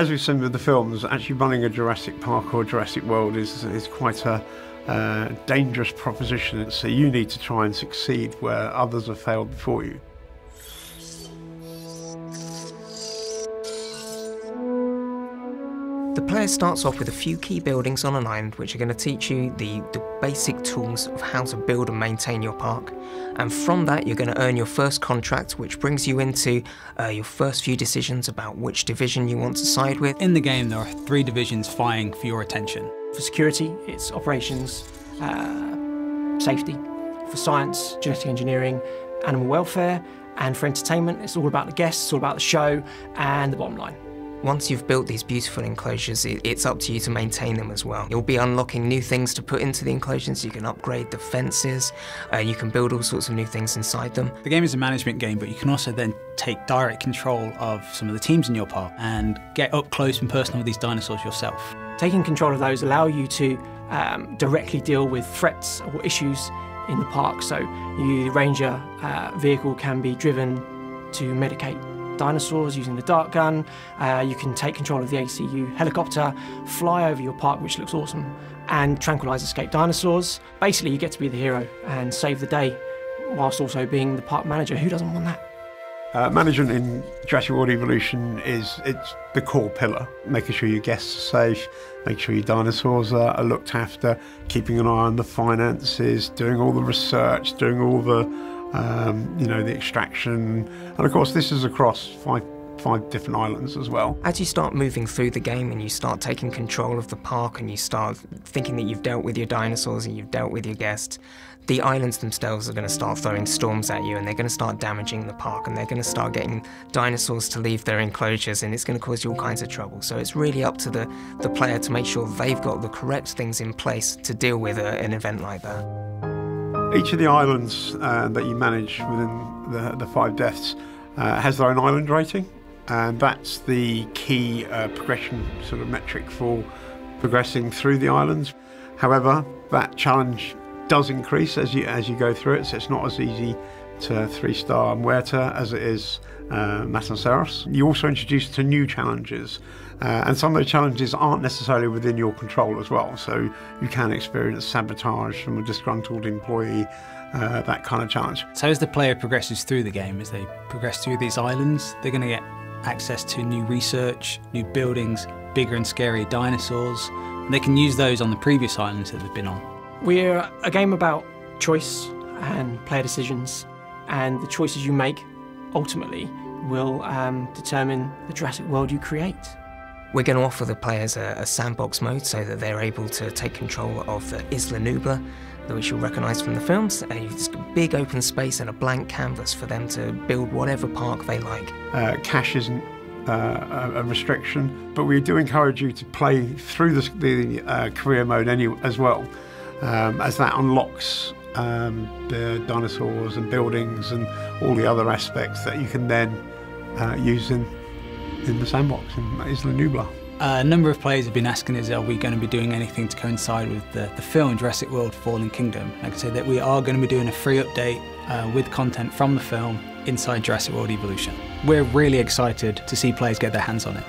As we've seen with the films, actually running a Jurassic Park or Jurassic World is quite a dangerous proposition. So you need to try and succeed where others have failed before you. The player starts off with a few key buildings on an island which are going to teach you the basic tools of how to build and maintain your park. And from that you're going to earn your first contract, which brings you into your first few decisions about which division you want to side with. In the game there are 3 divisions vying for your attention. For security, it's operations, safety. For science, genetic engineering, animal welfare. And for entertainment, it's all about the guests, it's all about the show and the bottom line. Once you've built these beautiful enclosures, it's up to you to maintain them as well. You'll be unlocking new things to put into the enclosures. You can upgrade the fences, you can build all sorts of new things inside them. The game is a management game, but you can also then take direct control of some of the teams in your park and get up close and personal with these dinosaurs yourself. Taking control of those allow you to directly deal with threats or issues in the park. So the ranger vehicle can be driven to medicate dinosaurs using the dart gun. You can take control of the ACU helicopter, fly over your park, which looks awesome, and tranquilise escaped dinosaurs. Basically, you get to be the hero and save the day, whilst also being the park manager. Who doesn't want that? Management in Jurassic World Evolution it's the core pillar, making sure your guests are safe, making sure your dinosaurs are looked after, keeping an eye on the finances, doing all the research, doing all the the extraction, and of course this is across five different islands as well. As you start moving through the game and you start taking control of the park and you start thinking that you've dealt with your dinosaurs and you've dealt with your guests, the islands themselves are going to start throwing storms at you, and they're going to start damaging the park, and they're going to start getting dinosaurs to leave their enclosures, and it's going to cause you all kinds of trouble. So it's really up to the player to make sure they've got the correct things in place to deal with an event like that. Each of the islands that you manage within the 5 deaths has their own island rating, and that's the key progression sort of metric for progressing through the islands. However, that challenge does increase as you go through it, so it's not as easy to 3-star Muerta as it is Matanceros. You also introduce to new challenges, and some of those challenges aren't necessarily within your control as well, so you can experience sabotage from a disgruntled employee, that kind of challenge. So as the player progresses through the game, as they progress through these islands, they're going to get access to new research, new buildings, bigger and scary dinosaurs, and they can use those on the previous islands that they've been on. We're a game about choice and player decisions, and the choices you make ultimately will determine the Jurassic World you create. We're going to offer the players a sandbox mode so that they're able to take control of the Isla Nublar, which you'll recognise from the films. It's a big open space and a blank canvas for them to build whatever park they like. Cash isn't a restriction, but we do encourage you to play through the career mode as well, as that unlocks the dinosaurs and buildings and all the other aspects that you can then use in the sandbox in Isla Nublar. A number of players have been asking us, are we going to be doing anything to coincide with the film Jurassic World Fallen Kingdom? I can say that we are going to be doing a free update with content from the film inside Jurassic World Evolution. We're really excited to see players get their hands on it.